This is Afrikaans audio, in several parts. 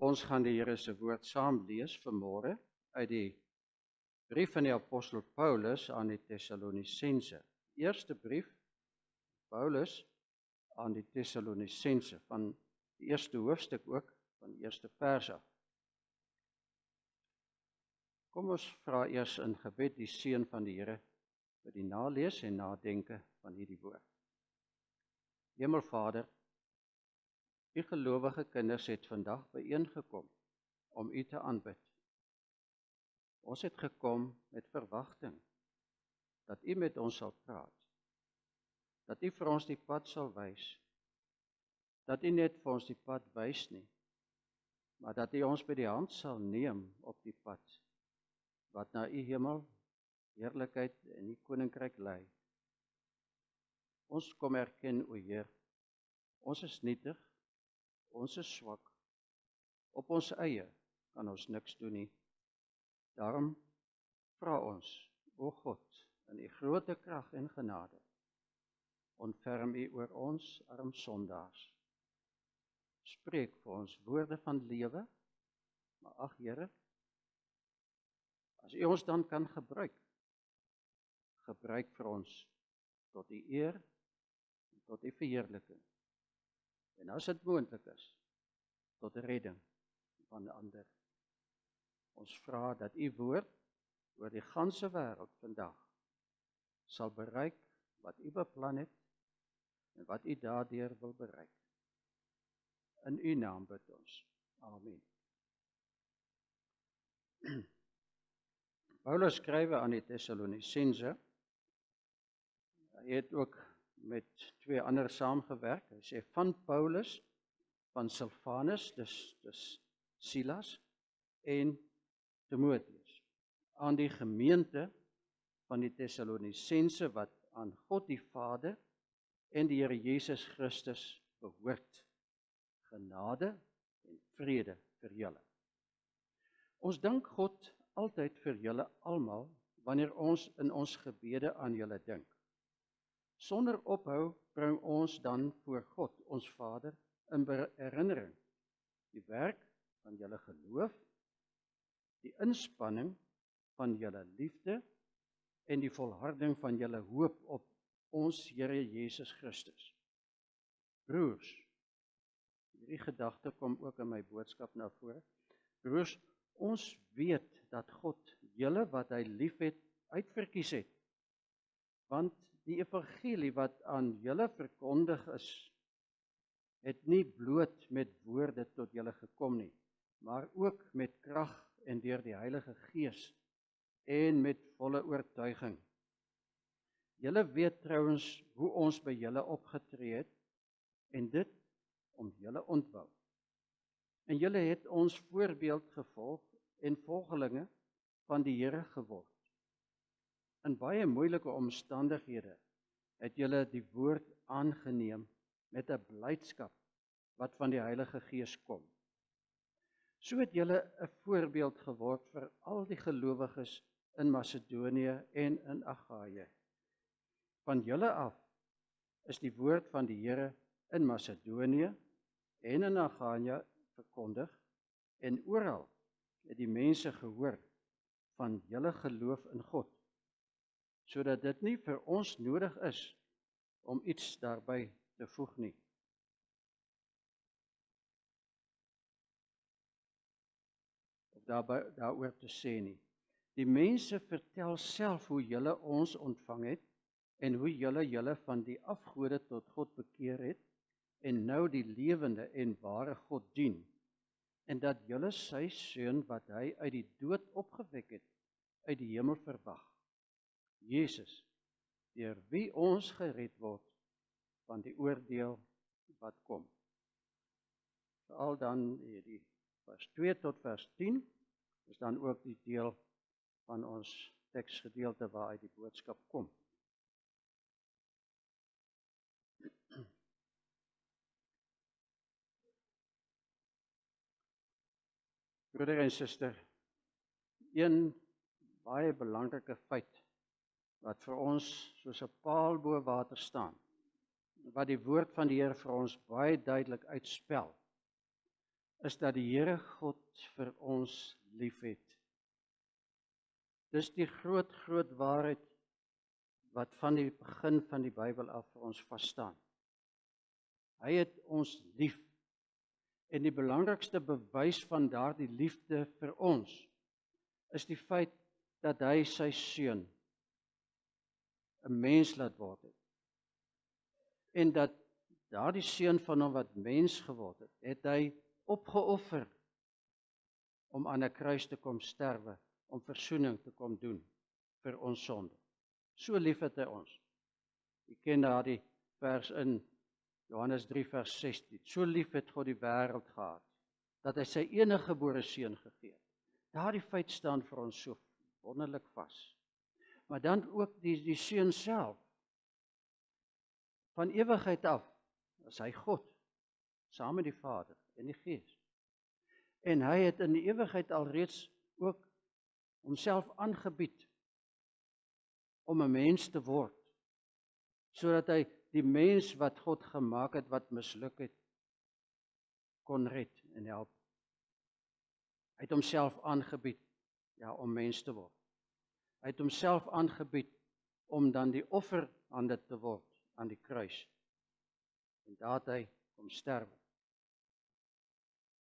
Ons gaan die Here se woord saam lees vanmôre uit die brief van die apostel Paulus aan die Tessalonisense. Eerste brief Paulus aan die Tessalonisense van die eerste hoofstuk ook, van die eerste vers af. Kom ons vra eers in gebed die seën van die Here vir die nalees en nadenke van hierdie woord. Hemelvader, U gelowige kinders het vandag byeengekom om U te aanbid. Ons het gekom met verwagting dat U met ons sal praat, dat U vir ons die pad sal wys, dat U net vir ons die pad wys nie, maar dat U ons by die hand sal neem op die pad wat na U hemel, heerlikheid en U koninkryk lei. Ons kom erken, o Heer, ons is nietig, ons is swak, op ons eie kan ons niks doen nie. Daarom vra ons, o God, in U groote krag en genade, ontferm U oor ons arm sondaars. Spreek vir ons woorde van lewe, maar ag Here, as U ons dan kan gebruik vir ons tot U eer en tot U verheerliking. En as dit moontlik is, tot redding van ander. Ons vra dat U woord oor die ganse wêreld vandag sal bereik wat U beplan het en wat U daardeur wil bereik. In U naam bid ons. Amen. Paulus skryf aan die Tessalonisense. Hy het ook met twee ander saamgewerk. Hy sê van Paulus, van Silvanus, dis Silas en Timotheus, aan die gemeente van die Tessalonisense wat aan God die Vader en die Here Jesus Christus behoort. Genade en vrede vir julle. Ons dank God altyd vir julle almal wanneer ons in ons gebede aan julle dink. Sonder ophou bring ons dan voor God, ons Vader, in herinnering die werk van julle geloof, die inspanning van julle liefde en die volharding van julle hoop op ons Here Jesus Christus. Broers, hierdie gedagte kom ook in my boodskap na vore. Broers, ons weet dat God julle wat hy liefhet uitverkies het, want die evangelie wat aan julle verkondig is, het nie bloot met woorde tot julle gekom nie, maar ook met krag en deur die Heilige Gees en met volle oortuiging. Julle weet trouens hoe ons by julle opgetree het en dit om julle ontwou. En julle het ons voorbeeld gevolg en volgelinge van die Here geword. In baie moeilike omstandighede het julle die woord aangeneem met 'n blydskap wat van die Heilige Gees kom. So het julle 'n voorbeeld geword vir al die gelowiges in Macedonië en in Agaia. Van julle af is die woord van die Here in Macedonië en in Agaia verkondig en oral het die mense gehoor van julle geloof in God, sodat dit nie vir ons nodig is om iets daarby te voeg nie. Of daaroor te sê nie. Die mense vertel self hoe julle ons ontvang het en hoe julle van die afgode tot God bekeer het en nou die lewende en ware God dien, en dat julle sy seun wat hy uit die dood opgewek het, uit die hemel verwag. Jesus, deur wie ons gered word van die oordeel wat kom. Veral dan die vers 2 tot vers 10 is dan ook die deel van ons teksgedeelte waaruit die boodskap kom. Broeder en suster, een baie belangrike feit wat vir ons soos 'n paal bo water staan, wat die woord van die Here vir ons baie duidelik uitspel, is dat die Here God vir ons liefhet. Dis die groot waarheid wat van die begin van die Bybel af vir ons vasstaan. Hy het ons lief. En die belangrikste bewys van daardie liefde vir ons is die feit dat hy sy seun 'n mens laat word het. En dat daardie seun van hom wat mens geword het, het hy opgeoffer om aan 'n kruis te kom sterwe, om versoening te kom doen vir ons sonde. So lief het hy ons. Jy ken daardie vers in Johannes 3 vers 16. So lief het God die wêreld gehad, dat hy sy enige gebore seun gegee het. Daardie feit staan vir ons so wonderlik vas. Maar dan ook die seun self. Van ewigheid af is hy God, saam met die Vader en die Gees. En hy het in die ewigheid alreeds ook homself aangebied om 'n mens te word, sodat hy die mens wat God gemaak het, wat misluk het, kon red en help. Hy het homself aangebied, om mens te word. Hy het homself aangebied om dan die offerhande te word aan die kruis. En daar het hy kom sterwe.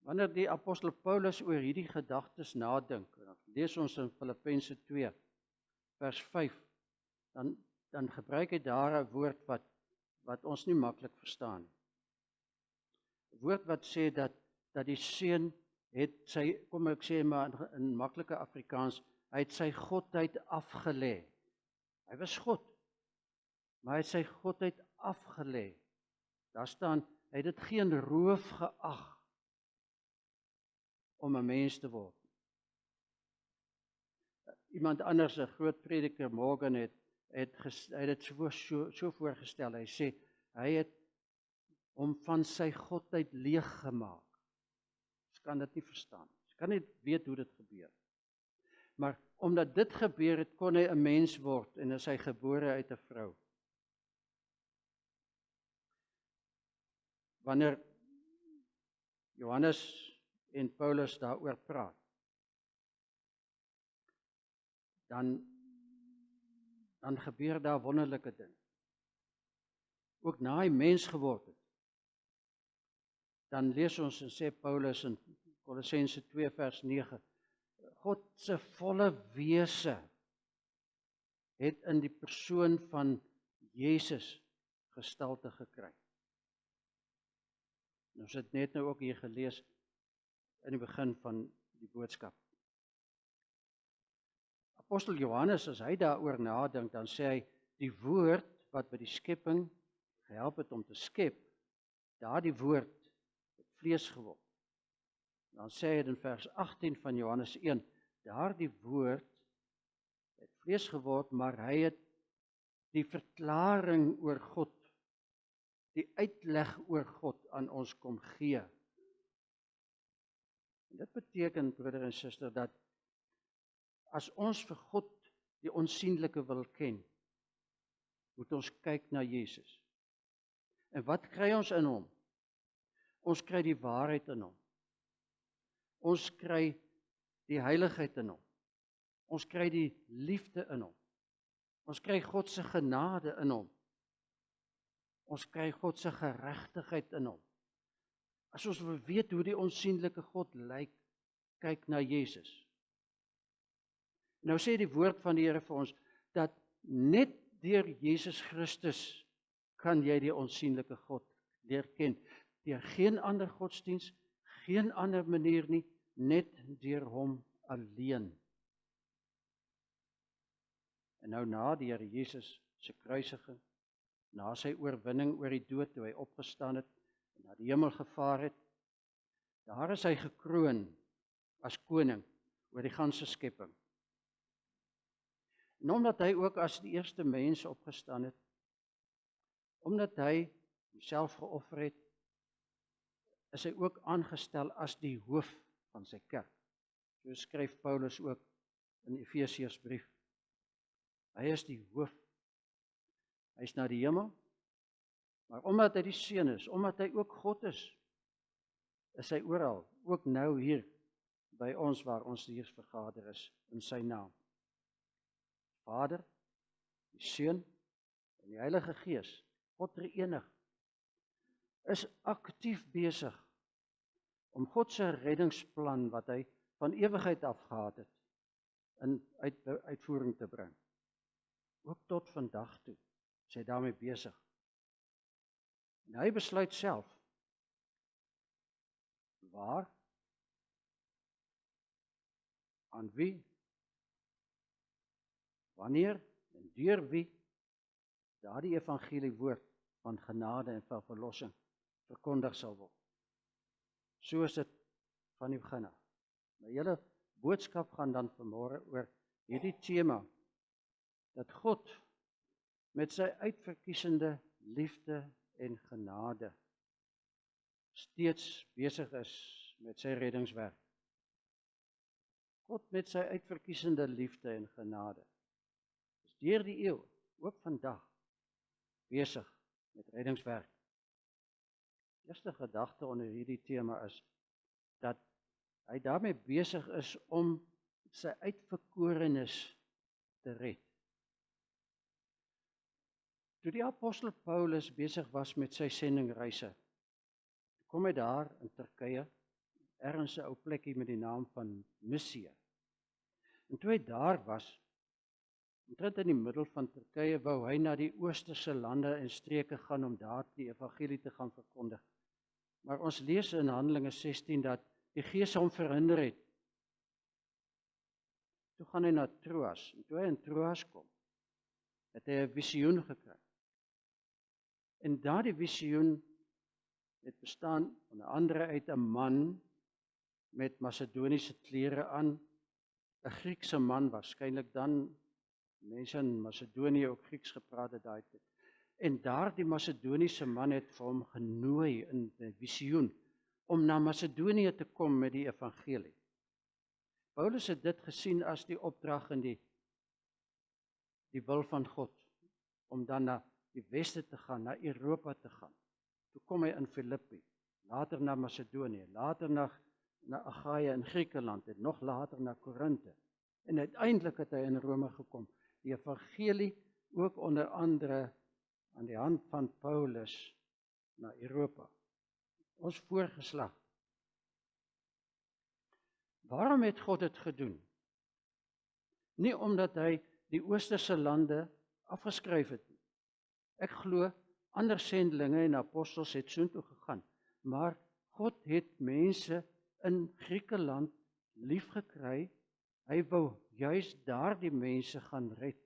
Wanneer die apostel Paulus oor hierdie gedagtes nadink, lees ons in Filippense 2 vers 5, dan gebruik hy daar 'n woord wat ons nie maklik verstaan nie. 'n Woord wat sê dat die seun het sy, kom ek sê maar in maklike Afrikaans, hy het sy godheid afgelê. Hy was God, maar hy het sy godheid afgelê. Daar staan, hy het dit geen roof geag om 'n mens te word. Iemand anders, 'n groot prediker, Morgan, het dit so voorgestel. Hy sê, hy het hom van sy godheid leeg gemaak. Ons kan dit nie verstaan. Ons kan nie weet hoe dit gebeur. Maar omdat dit gebeur het, kon hy 'n mens word en is hy gebore uit 'n vrou. Wanneer Johannes en Paulus daaroor praat, dan gebeur daar wonderlike ding. Ook na hy mens geword het, dan lees ons en sê Paulus in Kolossense 2 vers 9, God se volle wese het in die persoon van Jesus gestalte gekry. Ons het net nou ook hier gelees in die begin van die boodskap. Apostel Johannes, as hy daaroor nadink, dan sê hy, die woord wat by die skepping gehelp het om te skep, daardie woord het vlees geword. Dan sê hy in vers 18 van Johannes 1, daardie woord het vlees geword, maar hy het die verklaring oor God, die uitleg oor God aan ons kom gee. En dit beteken, broeder en suster, dat as ons vir God die onsigbare wil ken, moet ons kyk na Jesus. En wat kry ons in hom? Ons kry die waarheid in hom. Ons kry die heiligheid in hom. Ons kry die liefde in hom. Ons kry God se genade in hom. Ons kry God se geregtigheid in hom. As ons wil weet hoe die onsigbare God lyk, kyk na Jesus. Nou sê die woord van die Here vir ons, dat net deur Jesus Christus kan jy die onsigbare God leer ken. Deur geen ander godsdiens, geen ander manier nie, net deur hom alleen. En nou na die Here Jesus se kruisiging, na sy oorwinning oor die dood, toe hy opgestaan het, en na die hemel gevaar het, daar is hy gekroon as koning oor die ganse skepping. En omdat hy ook as die eerste mens opgestaan het, omdat hy homself geoffer het, is hy ook aangestel as die hoof van sy kerk. So skryf Paulus ook in Efesiërsbrief. Hy is die hoof. Hy is na die hemel, maar omdat hy die seun is, omdat hy ook God is, is hy oral, ook nou hier by ons waar ons hier vergader is in sy naam. Vader, die Seun en die Heilige Gees, God drie-enig, is aktief besig om God se reddingsplan wat hy van ewigheid af gehad het, in uitvoering te bring. Ook tot vandag toe is hy daarmee besig. En hy besluit self waar, aan wie, wanneer en deur wie daardie evangelie woord van genade en van verlossing verkondig sal word. So is dit van die begin af. My hele boodskap gaan dan vanmôre oor hierdie tema, dat God met sy uitverkiesende liefde en genade steeds besig is met sy reddingswerk. God met sy uitverkiesende liefde en genade is deur die eeu, ook vandag, besig met reddingswerk. Die eerste gedagte onder hierdie tema is dat hy daarmee besig is om sy uitverkorenes te red. Toe die apostel Paulus besig was met sy sendingreise, kom hy daar in Turkye, ergens 'n ou plekkie met die naam van Mysia. En toe hy daar was, omtrent in die middel van Turkye, wou hy na die oosterse lande en streke gaan om daar die evangelie te gaan verkondig. Maar ons lees in Handelinge 16 dat die Gees hom verhinder het. Toe gaan hy na Troas, en toe hy in Troas kom, het hy 'n visioen gekry. En daardie visioen het bestaan onder andere uit 'n man met Macedoniese klere aan, 'n Griekse man waarskynlik dan, mense in Macedonië ook Grieks gepraat het daai tyd. En daardie Macedoniese man het vir hom genooi in 'n visioen om na Macedonië te kom met die evangelie. Paulus het dit gesien as die opdrag en die wil van God, om dan na die weste te gaan, na Europa te gaan. Toe kom hy in Filippi, later na Macedonië, later na Agaia in Griekeland, en nog later na Korinthe. En uiteindelik het hy in Rome gekom. Die evangelie ook onder andere aan die hand van Paulus na Europa. Ons voorgeslag. Waarom het God dit gedoen? Nie omdat hy die oosterse lande afgeskryf het nie. Ek glo ander sendelinge en apostels het soontoe gegaan, maar God het mense in Griekeland liefgekry. Hy wou juis daardie mense gaan red.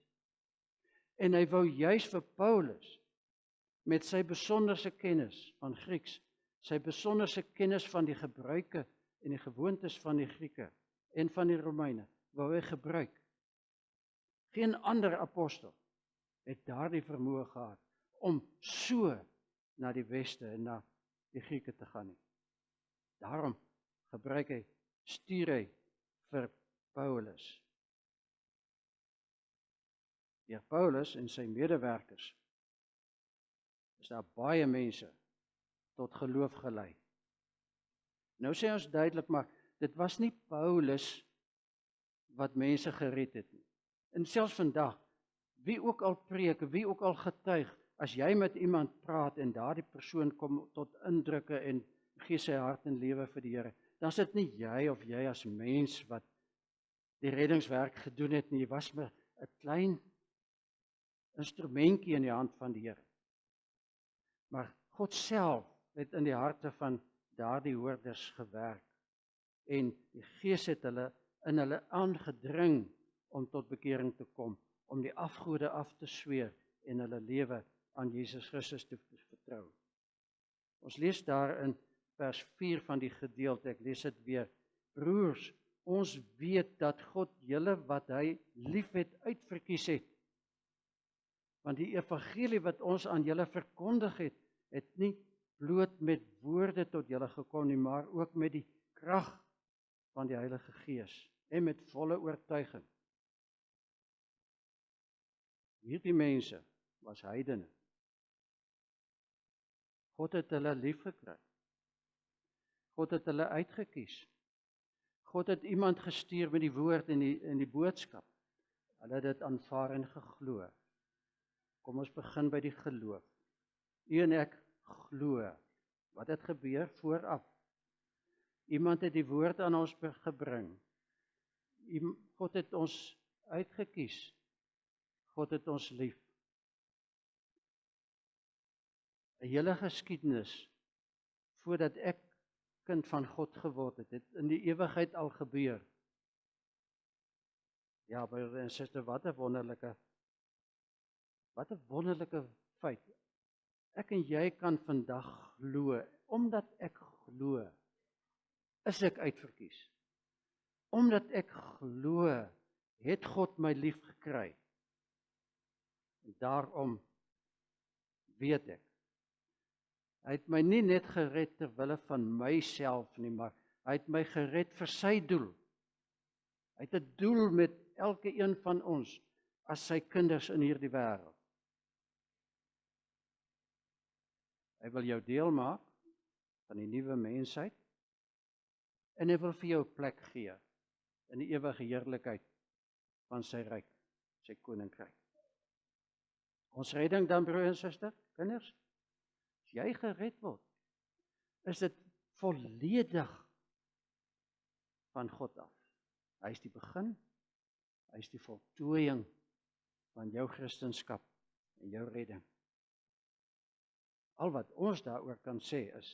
En hy wou juis vir Paulus met sy besonderse kennis van Grieks, sy besonderse kennis van die gebruike en die gewoontes van die Grieke en van die Romeine, wou hy gebruik. Geen ander apostel het daardie vermoë gehad om so na die weste en na die Grieke te gaan nie. Daarom stuur hy vir Paulus. Deur Paulus en sy medewerkers is daar baie mense tot geloof gelei. Nou sê ons duidelik, maar dit was nie Paulus wat mense gered het nie. En selfs vandag, wie ook al preek, wie ook al getuig, as jy met iemand praat en daardie persoon kom tot indrukke en gee sy hart en lewe vir die Here, dan is dit nie jy of jy as mens wat die reddingswerk gedoen het nie, jy was maar 'n klein instrumentjie in die hand van die Here. Maar God self het in die harte van daardie hoorders gewerk en die Gees het in hulle aangedring om tot bekering te kom, om die afgode af te sweer en hulle lewe aan Jesus Christus te vertrou. Ons lees daar in vers 4 van die gedeelte, ek lees dit weer. Broers, ons weet dat God julle wat hy liefhet uitverkies het. Want die evangelie wat ons aan julle verkondig het, het nie bloot met woorde tot julle gekom nie, maar ook met die krag van die Heilige Gees en met volle oortuiging. Hierdie mense was heidene. God het hulle lief gekry. God het hulle uitgekies. God het iemand gestuur met die woord en die boodskap. Hulle het dit aanvaar en geglo. Kom ons begin by die geloof. U en ek glo. Wat het gebeur vooraf? Iemand het die woord aan ons gebring. God het ons uitgekies. God het ons lief. 'n Hele geskiedenis voordat ek kind van God geword het, het in die ewigheid al gebeur. Ja, broer en suster, wat 'n wonderlike feit. Ek en jy kan vandag glo, omdat ek glo, is ek uitverkies. Omdat ek glo, het God my lief gekry. En daarom weet ek, hy het my nie net gered ter wille van myself nie, maar hy het my gered vir sy doel. Hy het 'n doel met elke een van ons as sy kinders in hierdie wêreld. Hy wil jou deel maak van die nuwe mensheid en hy wil vir jou plek gee in die ewige heerlikheid van sy ryk, sy koninkryk. Ons redding dan, broer en suster, kinders, as jy gered word, is dit volledig van God af. Hy is die begin, hy is die voltooiing van jou Christendom en jou redding. Al wat ons daaroor kan sê is,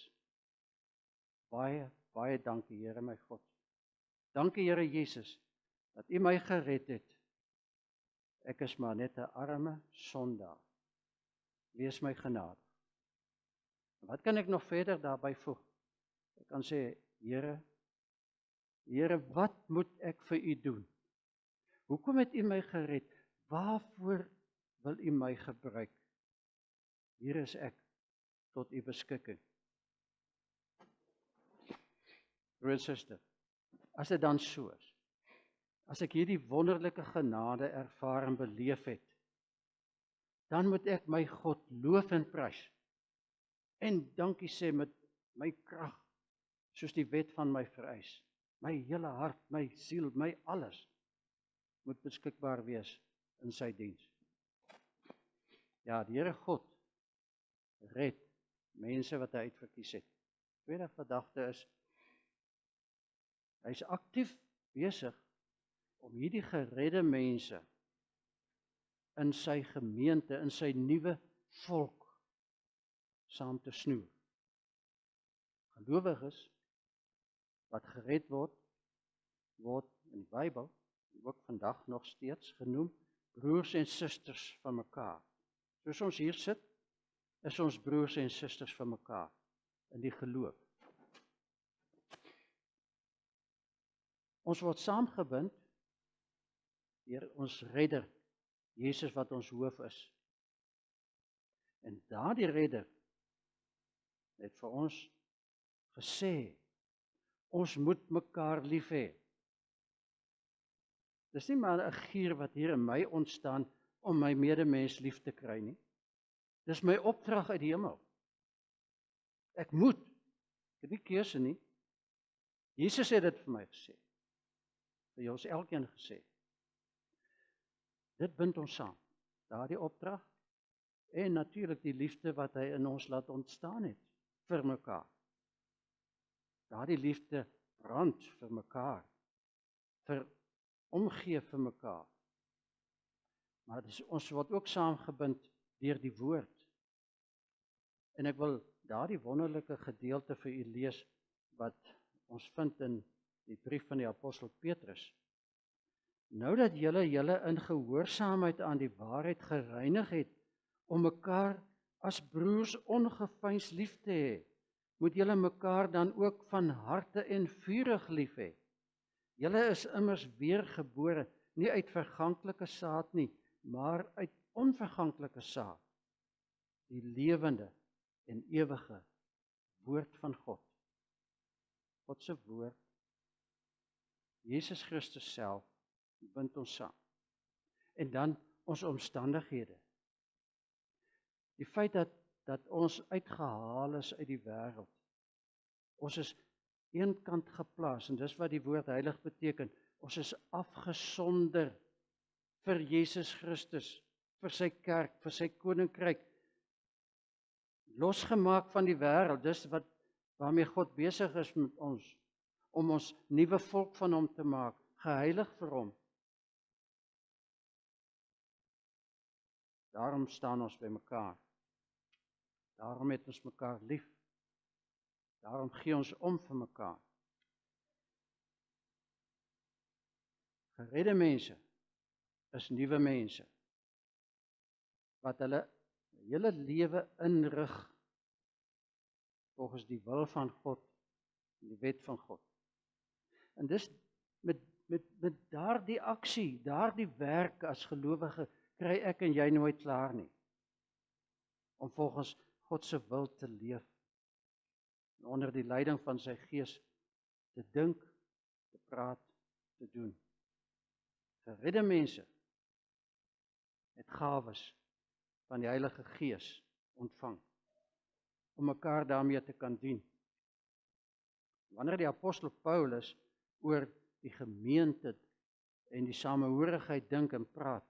baie dankie, Here my God. Dankie, Here Jesus, dat U my gered het. Ek is maar net 'n arme sondaar. Wees my genadig. Wat kan ek nog verder daarby voeg? Ek kan sê, Here, wat moet ek vir U doen? Hoekom het U my gered? Waarvoor wil U my gebruik? Hier is ek tot U beskikking. Broer en suster, as dit dan so is, as ek hierdie wonderlike genade ervaar en beleef het, dan moet ek my God loof en prys en dankie sê met my krag, soos die wet van my vereis. My hele hart, my siel, my alles moet beskikbaar wees in sy diens. Ja, die Here God red mense wat hy uitverkies het. Tweede gedagte is, hy is aktief besig om hierdie geredde mense in sy gemeente, in sy nuwe volk saam te snoer. Gelowiges wat gered word in die Bybel, ook vandag nog steeds genoem, broers en susters van mekaar. Soos ons hier sit, is ons broers en susters van mekaar in die geloof. Ons word saamgebind deur ons redder, Jesus wat ons hoof is. En daardie redder het vir ons gesê, ons moet mekaar lief hê. Dis nie maar 'n gier wat hier in my ontstaan om my medemens lief te kry nie. Dis my opdrag uit die hemel. Ek het nie keuse nie. Jesus het dit vir my gesê. Vir ons elkeen gesê. Dit bind ons saam. Daardie opdrag en natuurlik die liefde wat hy in ons laat ontstaan het vir mekaar. Daardie liefde brand vir mekaar, vir omgee vir mekaar. Maar ons word ook saamgebind deur die woord. En ek wil daardie wonderlike gedeelte vir u lees wat ons vind in die brief van die apostel Petrus. Nou dat julle in gehoorsaamheid aan die waarheid gereinig het, om mekaar as broers ongeveins lief te hê, moet julle mekaar dan ook van harte en vurig lief hê. Julle is immers weergebore, nie uit verganklike saad nie, maar uit onverganklike saad, die lewende en ewige woord van God. God se woord, Jesus Christus self, bind ons saam. En dan ons omstandighede. Die feit dat ons uitgehaal is uit die wêreld. Ons is eenkant geplaas, en dis wat die woord heilig beteken. Ons is afgesonder vir Jesus Christus, vir sy kerk, vir sy koninkryk, losgemaak van die wêreld. Dis waarmee God besig is met ons, om ons nuwe volk van hom te maak, geheilig vir hom. Daarom staan ons by mekaar. Daarom het ons mekaar lief. Daarom gee ons om vir mekaar. Geredde mense is nuwe mense, wat hulle hele lewe inrig volgens die wil van God, die wet van God. En dis met daardie aksie, daardie werk as gelowige, kry ek en jy nooit klaar nie, om volgens God se wil te leef, en onder die leiding van sy Gees te dink, te praat, te doen. Geredde mense het gawes van die Heilige Gees ontvang, om mekaar daarmee te kan dien. Wanneer die apostel Paulus oor die gemeente en die samehorigheid dink en praat,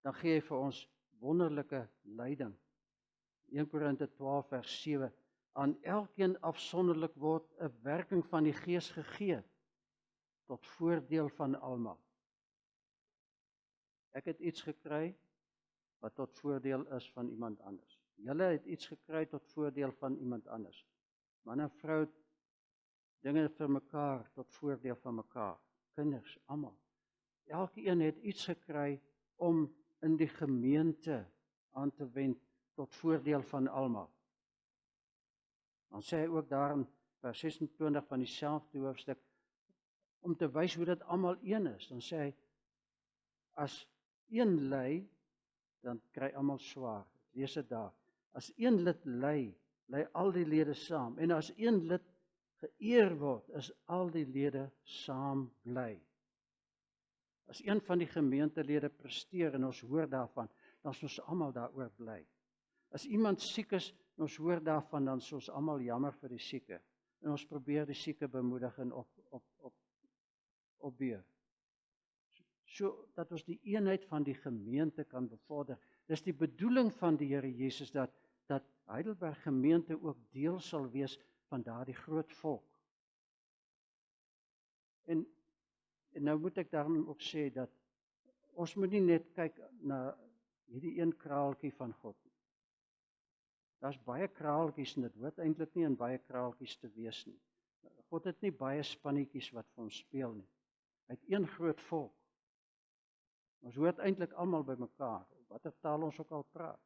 dan gee hy vir ons wonderlike leiding. 1 Korinte 12 vers 7, aan elkeen afsonderlik word 'n werking van die Gees gegee, tot voordeel van almal. Ek het iets gekry, wat tot voordeel is van iemand anders. Julle het iets gekry tot voordeel van iemand anders. Man en vrou, dinge vir mekaar, tot voordeel van mekaar. Kinders, almal. Elkeen het iets gekry om in die gemeente aan te wend, tot voordeel van almal. Dan sê hy ook daar in vers 26 van dieselfde hoofstuk, om te wys hoe dit almal een is. Dan sê hy, as een ly, dan kry almal swaar. Lees dit daar. As een lid ly, ly al die lede saam. En as een lid geëer word, is al die lede saam bly. As een van die gemeentelede presteer en ons hoor daarvan, dan is ons almal daaroor bly. As iemand siek is en ons hoor daarvan, dan is ons almal jammer vir die sieke. En ons probeer die sieke bemoedig en opbeur. So dat ons die eenheid van die gemeente kan bevorder. Dis die bedoeling van die Here Jesus, dat Heidelberg gemeente ook deel sal wees van daardie groot volk. En nou moet ek daarom ook sê, dat ons moet nie net kyk na hierdie een kraaltjie van God. Daar's baie kraaltjies en dit hoort eintlik nie in baie kraaltjies te wees nie. God het nie baie spannetjies wat vir ons speel nie. Hy het een groot volk. Ons hoort eintlik almal by mekaar, watter taal ons ook al praat.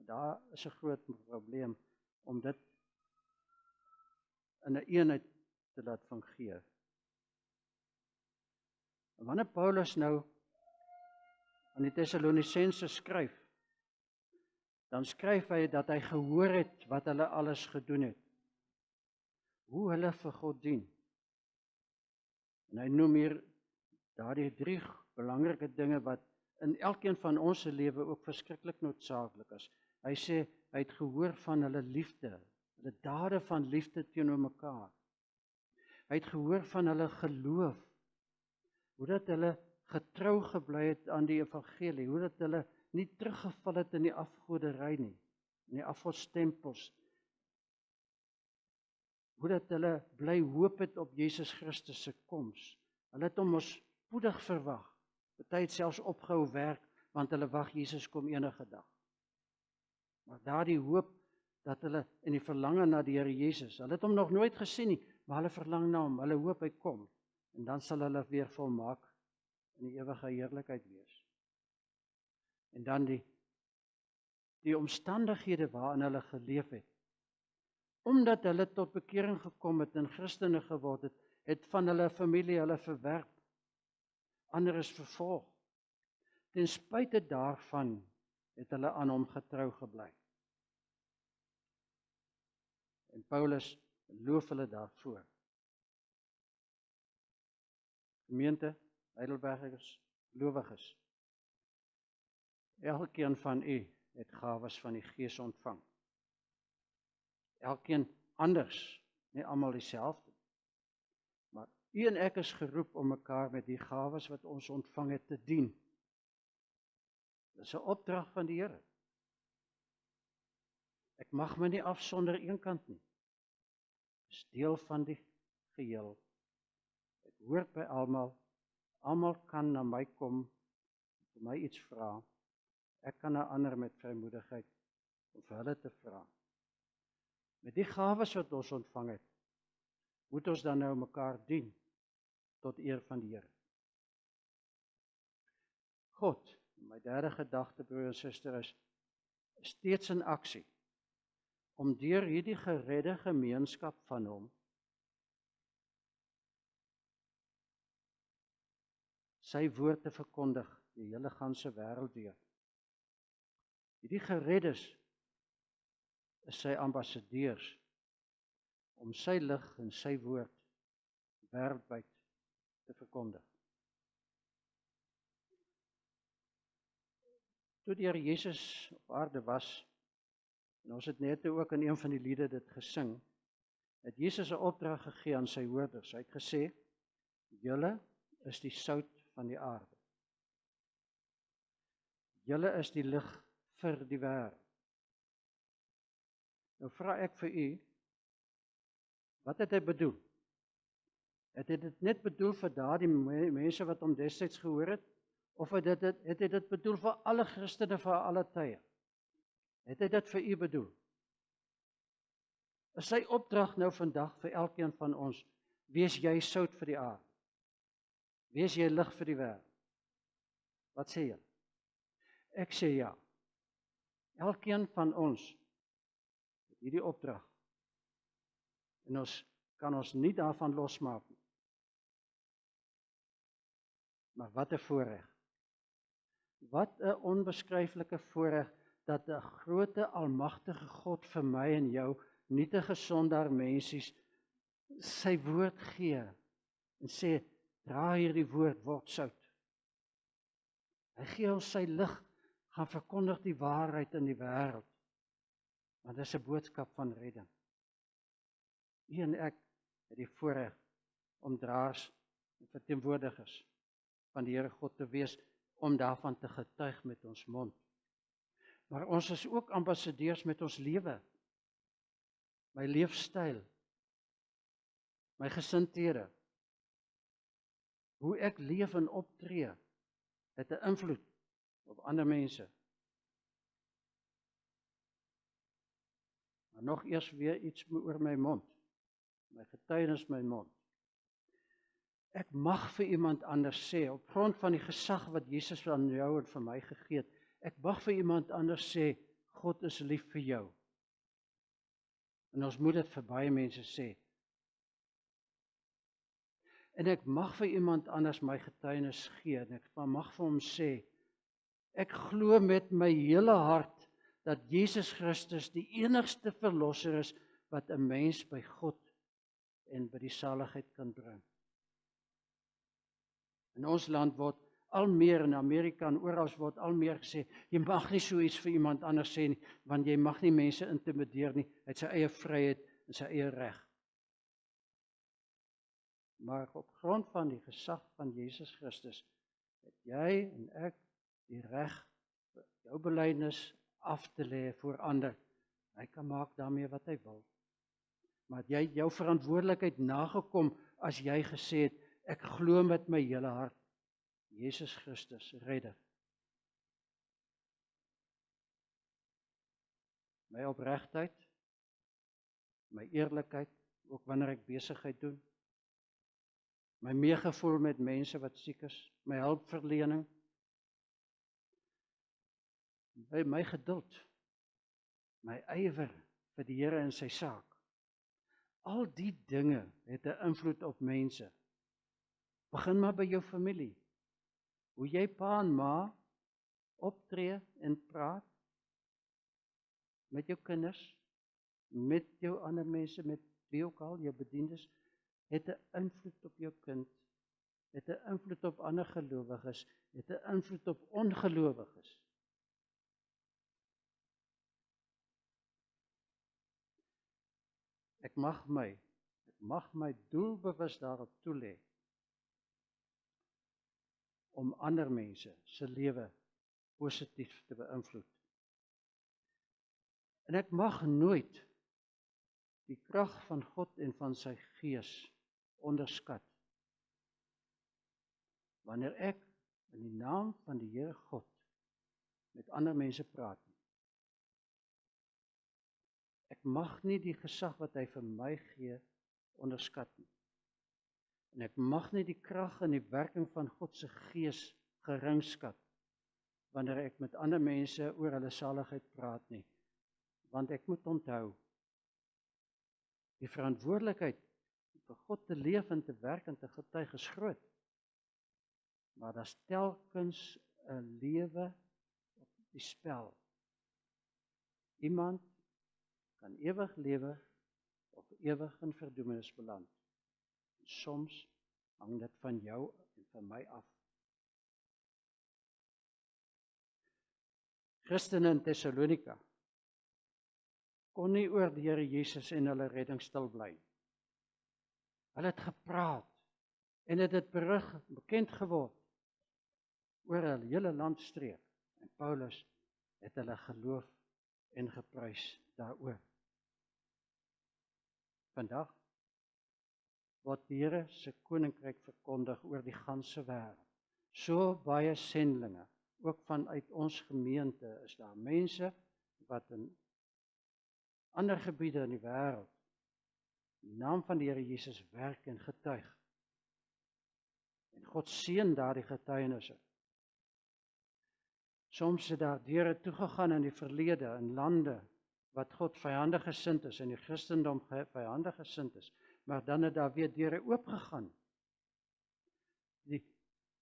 Daar is 'n groot probleem om dit in 'n eenheid te laat fungeer. En wanneer Paulus nou aan die Tessalonisense skryf, dan skryf hy dat hy gehoor het wat hulle alles gedoen het. Hoe hulle vir God dien. En hy noem hier daardie 3 belangrike dinge wat in elkeen van ons se lewe ook verskriklik noodsaaklik is. Hy sê, hy het gehoor van hulle liefde, hulle dade van liefde teenoor mekaar. Hy het gehoor van hulle geloof, hoe dat hulle getrou gebly het aan die evangelie, hoe dat hulle nie teruggeval het in die afgoderry nie, in die afgodstempels, hoe dat hulle bly hoop het op Jesus Christus se koms. Hulle het hom spoedig verwag. Party het selfs opgehou werk, want hulle wag Jesus kom enige dag. Maar daardie hoop dat hulle in die verlange na die Here Jesus, hulle het hom nog nooit gesien nie, maar hulle verlang na hom, hulle hoop hy kom, en dan sal hulle weer volmaak in die ewige heerlikheid wees. En dan die omstandighede waarin hulle geleef het, omdat hulle tot bekering gekom het en Christene geword het, het van hulle familie hulle verwerp, ander is vervolg. Ten spyte daarvan het hulle aan hom getrou gebly. En Paulus loof hulle daarvoor. Gemeente, Heidelbergers, gelowiges, elkeen van u het gawes van die Gees ontvang. Elkeen anders, nie almal dieselfde. Maar u en ek is geroep om mekaar met die gawes wat ons ontvang het te dien. Dis 'n opdrag van die Here. Ek mag my nie afsonder een kant nie. Dis deel van die geheel. Ek hoort by almal. Almal kan na my kom, vir my iets vra. Ek kan na ander met vrymoedigheid om vir hulle te vra. Met die gawes wat ons ontvang het, moet ons dan nou mekaar dien tot eer van die Here. God, my derde gedagte, broer en suster, is steeds in aksie om deur hierdie geredde gemeenskap van hom sy woord te verkondig die hele ganse wêreld deur. Hierdie gereddes is sy ambassadeurs om sy lig en sy woord wêreldwyd te verkondig. Toe die Here Jesus op aarde was, en ons het net ook in een van die liede dit gesing, het Jesus 'n opdrag gegee aan sy hoorders. Hy het gesê, julle is die sout van die aarde. Julle is die lig vir die wêreld. Nou vra ek vir u, wat het hy bedoel? Het hy dit net bedoel vir daardie mense wat hom destyds gehoor het? Of het hy dit bedoel vir alle Christene vir alle tye? Het hy dit vir u bedoel? Is sy opdrag nou vandag vir elkeen van ons, wees jy sout vir die aarde? Wees jy lig vir die wêreld? Wat sê jy? Ek sê ja. Elkeen van ons het hierdie opdrag. En ons kan ons nie daarvan losmaak nie. Maar wat 'n voorreg. Wat 'n onbeskryflike voorreg dat 'n groote almagtige God vir my en jou, nietige sondaar mensies, sy woord gee en sê, dra hierdie woord, word sout. Hy gee ons sy lig, gaan verkondig die waarheid in die wêreld. Want dit is 'n boodskap van redding. U en ek het die voorreg om draers en verteenwoordigers van die Here God te wees, om daarvan te getuig met ons mond. Maar ons is ook ambassadeurs met ons lewe, my leefstyl, my gesindhede. Hoe ek leef en optree, het 'n invloed op ander mense. Maar nog eers weer iets oor my mond, my getuienis my mond. Ek mag vir iemand anders sê, op grond van die gesag wat Jesus aan jou en vir my gegee het, ek mag vir iemand anders sê, God is lief vir jou. En ons moet dit vir baie mense sê. En ek mag vir iemand anders my getuienis gee, en ek mag vir hom sê, ek glo met my hele hart, dat Jesus Christus die enigste verlosser is, wat 'n mens by God en by die saligheid kan bring. In ons land word al meer, in Amerika en oral word al meer gesê, jy mag nie so iets vir iemand anders sê nie, want jy mag nie mense intimideer nie, hy het sy eie vryheid en sy eie reg. Maar op grond van die gesag van Jesus Christus, het jy en ek die reg, jou belydenis af te lê voor ander. Hy kan maak daarmee wat hy wil. Maar het jy jou verantwoordelikheid nagekom, as jy gesê het, ek glo met my hele hart, Jesus Christus, redder. My opregtheid, my eerlikheid, ook wanneer ek besigheid doen, my meegevoel met mense wat siek is, my hulpverlening, my geduld, my ywer vir die Here en sy saak. Al die dinge het 'n invloed op mense. Begin maar by jou familie. Hoe jy pa en ma optree en praat met jou kinders, met jou ander mense, met wie ook al, jou bediendes, het 'n invloed op jou kind, het 'n invloed op ander gelowiges, het 'n invloed op ongelowiges. Ek mag my mag my doelbewus daarop toelê om ander mense se lewe positief te beïnvloed. En ek mag nooit die krag van God en van sy Gees onderskat. Wanneer ek in die naam van die Here God met ander mense praat nie. Ek mag nie die gesag wat hy vir my gee onderskat nie. En ek mag nie die krag en die werking van God se Gees geringskat wanneer ek met ander mense oor hulle saligheid praat nie. Want ek moet onthou, die verantwoordelikheid vir God te leef en te werk en te getuig is groot. Maar daar's telkens 'n lewe op die spel. Iemand kan ewig lewe of ewig in verdoemenis beland. Soms hang dit van jou en van my af. Christene in Thessalonika kon nie oor die Here Jesus en hulle redding stil bly. Hulle het gepraat en het dit bekend geword oor hulle hele landstreek. En Paulus het hulle geloof en geprys daaroor. Vandag word die Here se koninkryk verkondig oor die ganse wêreld. So baie sendlinge, ook vanuit ons gemeente, is daar mense wat in ander gebiede in die wêreld in die naam van die Here Jesus werk en getuig. En God seën daardie getuienisse. Soms het daar deure toegegaan in die verlede in lande wat God vyandig gesind is en die Christendom vyandig gesind is, maar dan het daar weer deure oopgegaan.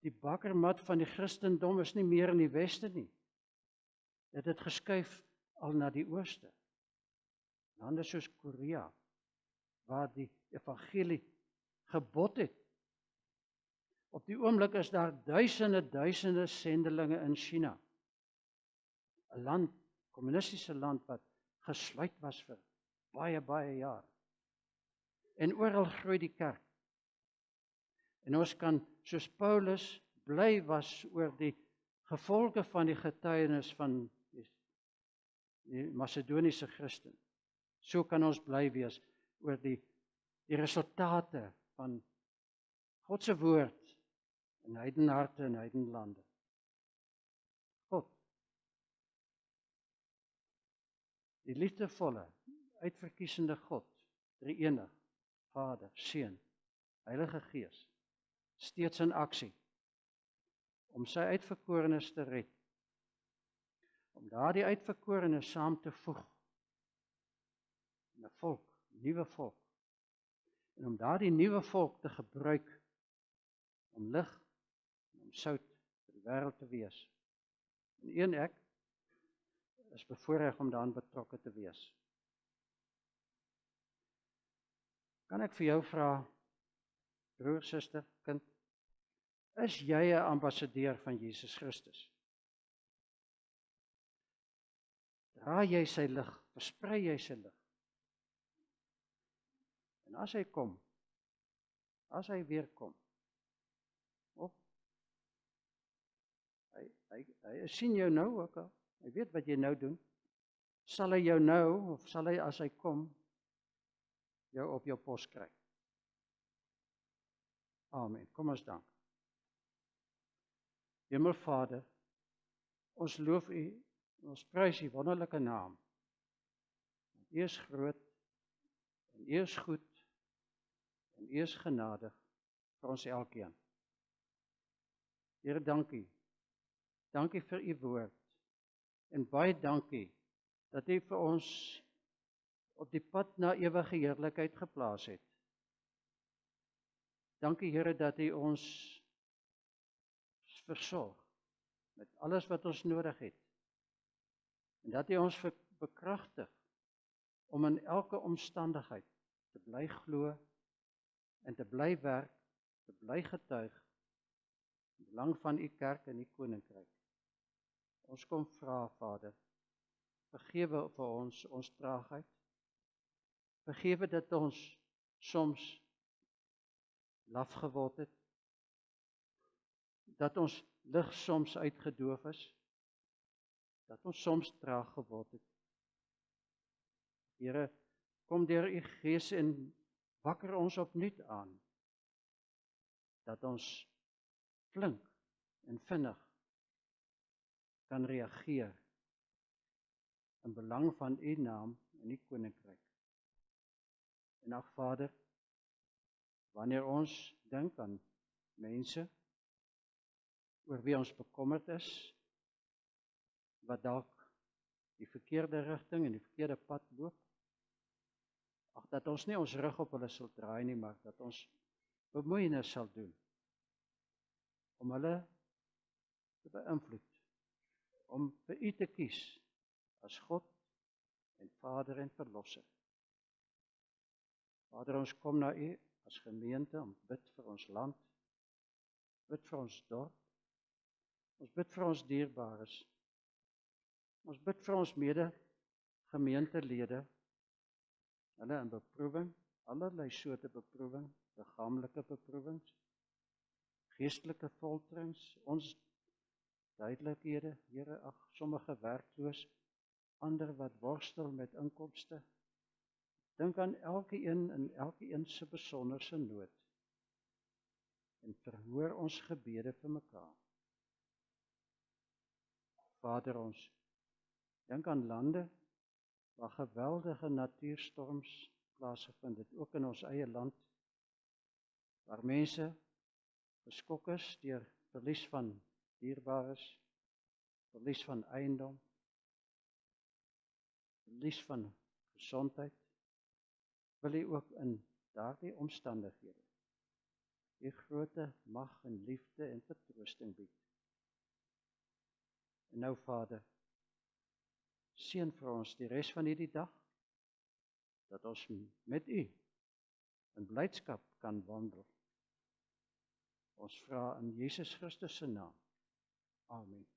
Die bakkermat van die Christendom is nie meer in die weste nie. Dit het geskuif al na die ooste. Lande soos Korea, waar die evangelie gebod het. Op die oomblik is daar duisende sendelinge in China. 'n land, kommunistiese land wat gesluit was vir baie jaar. En oral groei die kerk. En ons kan, soos Paulus, bly was oor die gevolge van die getuienis van die Macedoniese Christen. So kan ons bly wees oor die resultate van God se woord in heidenharte en heidenlande. God, die liefdevolle, uitverkiesende God, drie-enig, Vader, Seun, Heilige Gees, steeds in aksie om sy uitverkorenes te red, om daardie uitverkorenes saam te voeg in 'n volk, 'n nuwe volk, en om daardie nuwe volk te gebruik om lig en om sout vir die wêreld te wees. En ek is bevoorreg om daarin betrokke te wees. Kan ek vir jou vra, broer, suster, kind, is jy 'n ambassadeur van Jesus Christus? Dra jy sy lig, versprei jy sy lig? En as hy kom, as hy weer kom, of hy sien jou nou ook al, hy weet wat jy nou doen, sal hy jou nou, of sal hy as hy kom, jou op jou pos kry? Amen. Kom ons dank. Hemelvader, ons loof U, ons prys U wonderlike naam. U is groot, en U is goed, en U is genadig vir ons elkeen. Here, dankie. Dankie vir U woord, en baie dankie dat U vir ons op die pad na ewige heerlikheid geplaas het. Dankie Here dat U ons versorg met alles wat ons nodig het. En dat U ons bekragtig om in elke omstandigheid te bly glo en te bly werk, te bly getuig in belang van U kerk en U koninkryk. Ons kom vra, Vader, vergewe vir ons traagheid. Vergewe dat ons soms laf geword het, dat ons lig soms uitgedoof is, dat ons soms traag geword het. Here, kom deur u Gees en wakker ons opnuut aan, dat ons flink en vinnig kan reageer in belang van u naam en u koninkryk. En ag Vader, wanneer ons dink aan mense oor wie ons bekommerd is, wat dalk die verkeerde rigting en die verkeerde pad loop, ag dat ons nie ons rug op hulle sal draai nie, maar dat ons bemoeienis sal doen om hulle te beïnvloed, om vir u te kies as God en Vader en Verlosser. Vader, ons kom na u as gemeente om bid vir ons land, bid vir ons dorp, ons bid vir ons dierbares, ons bid vir ons mede gemeentelede, hulle in beproewing, allerlei soorte beproewing, liggaamlike beproewings, geestelike folterings, ons duidelikhede, Here, ag, sommige werkloos, ander wat worstel met inkomste. Dink aan elkeen en elkeen se besonderse nood en verhoor ons gebede vir mekaar. Vader, ons dink aan lande waar geweldige natuurstorms plaasgevind het, ook in ons eie land, waar mense geskok is deur verlies van dierbares, verlies van eiendom, verlies van gesondheid. Wil u ook in daardie omstandighede u groote mag en liefde en vertroosting bied. En nou Vader, seën vir ons die res van hierdie dag, dat ons met u in blydskap kan wandel. Ons vra in Jesus Christus se naam. Amen.